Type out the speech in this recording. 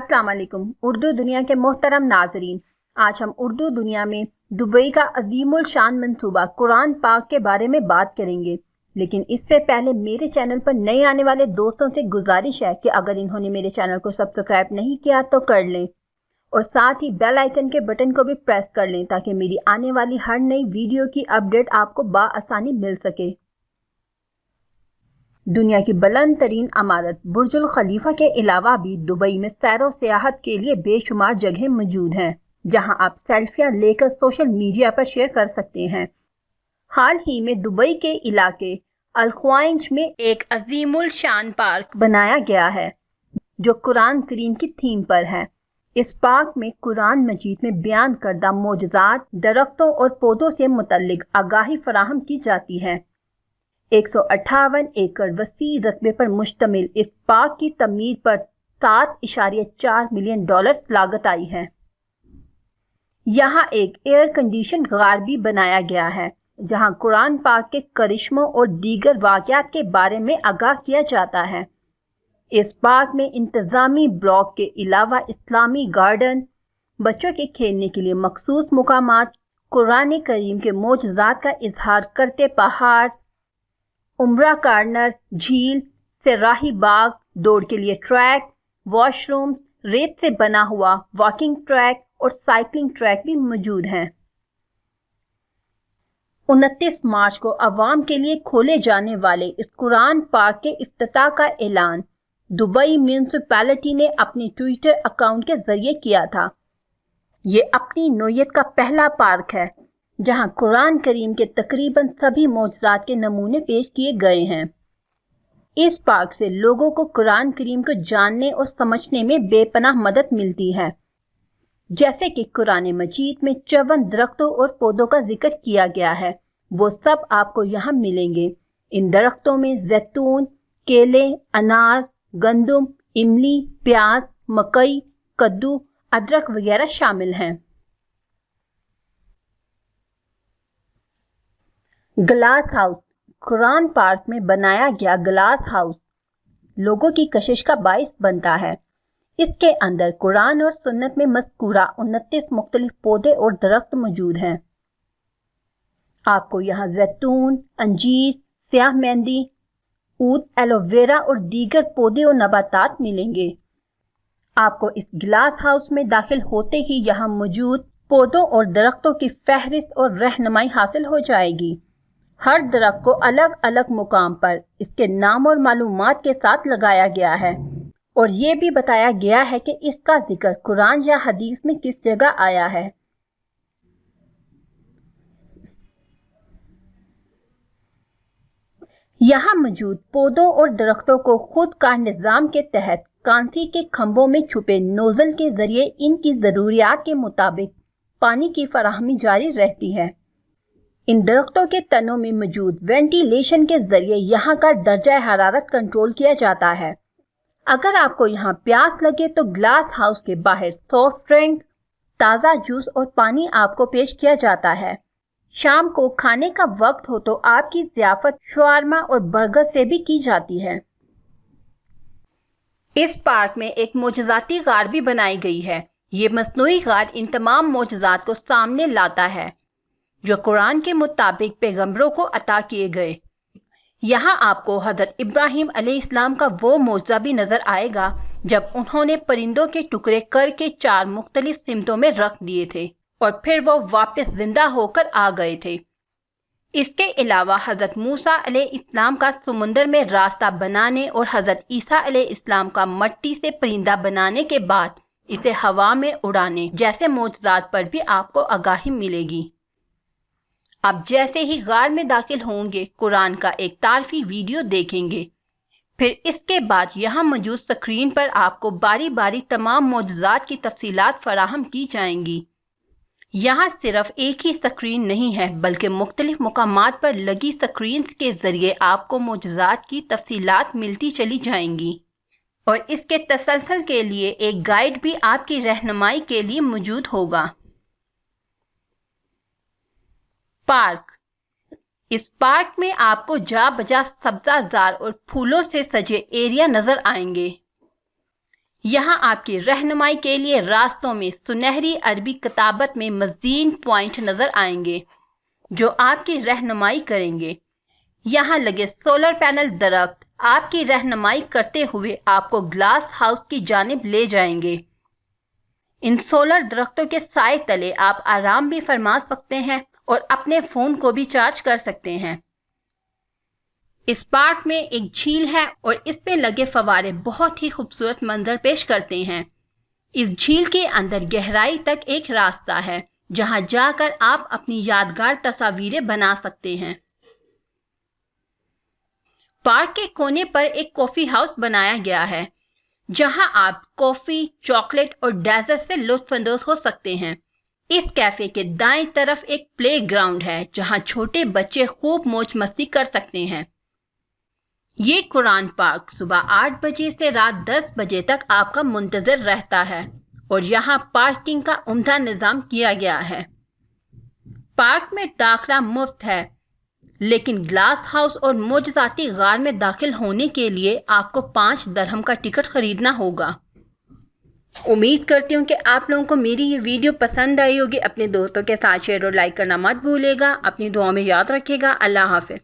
अस्सलाम वालेकुम। उर्दू दुनिया के मोहतरम नाजरीन, आज हम उर्दू दुनिया में दुबई का अजीमुल शान मंसूबा कुरान पाक के बारे में बात करेंगे। लेकिन इससे पहले मेरे चैनल पर नए आने वाले दोस्तों से गुजारिश है कि अगर इन्होंने मेरे चैनल को सब्सक्राइब नहीं किया तो कर लें और साथ ही बेल आइकन के बटन को भी प्रेस कर लें ताकि मेरी आने वाली हर नई वीडियो की अपडेट आपको बाआसानी मिल सके। दुनिया की बुलंद तरीन इमारत बुर्जुल खलीफा के अलावा भी दुबई में सैर व सियाहत के लिए बेशुमार जगह मौजूद हैं जहां आप सेल्फियां लेकर सोशल मीडिया पर शेयर कर सकते हैं। हाल ही में दुबई के इलाके अल ख्वाइंज में एक अजीमुल शान पार्क बनाया गया है जो कुरान करीम की थीम पर है। इस पार्क में कुरान मजीद में बयान करदा मोजज़ात, दरख्तों और पौधों से मुतल्लिक आगाही फराहम की जाती है। 158 एकड़ वसी रकबे पर मुश्तमिल इस पार्क की तमीर पर 7.4 मिलियन डॉलर लागत आई है। यहाँ एक एयर कंडीशन गार भी बनाया गया है जहाँ कुरान पाक के करिश्मों और दीगर वाक़यात के बारे में आगाह किया जाता है। इस पार्क में इंतज़ामी ब्लॉक के अलावा इस्लामी गार्डन, बच्चों के खेलने के लिए मखसूस मुकामात, कुरान करीम के मोजज़ात का इजहार करते पहाड़, उम्रा कॉर्नर, झील, सराही बाग, दौड़ के लिए ट्रैक, वॉशरूम, रेत से बना हुआ वॉकिंग ट्रैक और साइकिलिंग ट्रैक भी मौजूद हैं। 29 मार्च को अवाम के लिए खोले जाने वाले इस कुरान पार्क के इफ्तिताह का ऐलान दुबई म्यूनिसिपैलिटी ने अपने ट्विटर अकाउंट के जरिए किया था। ये अपनी नौयत का पहला पार्क है जहां कुरान करीम के तकरीबन सभी मौजज़ात के नमूने पेश किए गए हैं। इस पार्क से लोगों को कुरान करीम को जानने और समझने में बेपनाह मदद मिलती है। जैसे कि कुरान मजीद में 54 दरख्तों और पौधों का जिक्र किया गया है, वो सब आपको यहाँ मिलेंगे। इन दरख्तों में जैतून, केले, अनार, गंदम, इमली, प्याज, मकई, कद्दू, अदरक वगैरह शामिल हैं। Glass house. कुरान पार्क में बनाया गया ग्लास हाउस लोगों की कशिश का बाइस बनता है। इसके अंदर कुरान और सुन्नत में मज़कूरा 29 मुख्तलिफ पौधे और दरख्त मौजूद हैं। आपको यहाँ जैतून, अंजीर, स्याह मेहंदी, ऊद, एलोवेरा और दीगर पौधे और नबातात मिलेंगे। आपको इस ग्लास हाउस में दाखिल होते ही यहाँ मौजूद पौधों और दरख्तों की फहरिस्त और रहनुमाई हासिल हो जाएगी। हर दरख्त को अलग अलग मुकाम पर इसके नाम और मालूमात के साथ लगाया गया है और ये भी बताया गया है कि इसका जिक्र कुरान या हदीस में किस जगह आया है। यहाँ मौजूद पौधों और दरख्तों को खुद कार निज़ाम के तहत कांसी के खंभों में छुपे नोजल के जरिए इनकी ज़रूरियात के मुताबिक पानी की फराहमी जारी रहती है। इन दरख्तों के तनों में मौजूद वेंटिलेशन के जरिए यहाँ का दर्जा हरारत कंट्रोल किया जाता है। अगर आपको यहाँ प्यास लगे तो ग्लास हाउस के बाहर सॉफ्ट ड्रिंक, ताज़ा जूस और पानी आपको पेश किया जाता है। शाम को खाने का वक्त हो तो आपकी ज़ियाफत शवारमा और बर्गर से भी की जाती है। इस पार्क में एक मोजज़ाती गार भी बनाई गई है। ये मसनूई गार इन तमाम मोजज़ात को सामने लाता है जो कुरान के मुताबिक पैगंबरों को अता किए गए। यहाँ आपको हज़रत इब्राहिम अलैहिस्सलाम का वो मौजज़ा भी नजर आएगा जब उन्होंने परिंदों के टुकड़े करके 4 मुख्तलिफ सिमतों में रख दिए थे और फिर वो वापस जिंदा होकर आ गए थे। इसके अलावा हज़रत मूसा अलैहिस्सलाम का समुंदर में रास्ता बनाने और हज़रत ईसा अलैहिस्सलाम का मट्टी से परिंदा बनाने के बाद इसे हवा में उड़ाने जैसे मौजज़ात पर भी आपको आगाही मिलेगी। आप जैसे ही गार में दाखिल होंगे कुरान का एक तारीफी वीडियो देखेंगे। फिर इसके बाद यहाँ मौजूद स्क्रीन पर आपको बारी बारी तमाम मौजज़ात की तफसीलात फराहम की जाएंगी। यहाँ सिर्फ एक ही स्क्रीन नहीं है बल्कि मुख्तलिफ मुकामात पर लगी स्क्रीन के जरिए आपको मौजज़ात की तफसीलात मिलती चली जाएंगी और इसके तसलसल के लिए एक गाइड भी आपकी रहनुमाई के लिए मौजूद होगा। पार्क। इस पार्क में आपको जा बजा सब्जाजार और फूलों से सजे एरिया नजर आएंगे। यहाँ आपकी रहनुमाई के लिए रास्तों में सुनहरी अरबी किताबत में मज़ीद पॉइंट नज़र आएंगे जो आपकी रहनुमाई करेंगे। यहाँ लगे सोलर पैनल दरख्त आपकी रहनुमाई करते हुए आपको ग्लास हाउस की जानिब ले जाएंगे। इन सोलर दरख्तों के साए तले आप आराम भी फरमा सकते हैं और अपने फ़ोन को भी चार्ज कर सकते हैं। इस पार्क में एक झील है और इस पे लगे फव्वारे बहुत ही खूबसूरत मंजर पेश करते हैं। इस झील के अंदर गहराई तक एक रास्ता है जहां जाकर आप अपनी यादगार तस्वीरें बना सकते हैं। पार्क के कोने पर एक कॉफी हाउस बनाया गया है जहां आप कॉफी, चॉकलेट और डेजर्ट से लुत्फानंदोज हो सकते हैं। इस कैफे के दाएं तरफ एक प्ले ग्राउंड है जहां छोटे बच्चे खूब मौज मस्ती कर सकते हैं। ये कुरान पार्क सुबह 8 बजे से रात 10 बजे तक आपका मुंतजर रहता है और यहाँ पार्किंग का उम्दा निज़ाम किया गया है। पार्क में दाखिला मुफ्त है, लेकिन ग्लास हाउस और मोजज़ाती गार में दाखिल होने के लिए आपको 5 दिरहम का टिकट खरीदना होगा। उम्मीद करती हूँ कि आप लोगों को मेरी ये वीडियो पसंद आई होगी। अपने दोस्तों के साथ शेयर और लाइक करना मत भूलिएगा। अपनी दुआ में याद रखिएगा। अल्लाह हाफ़िज़।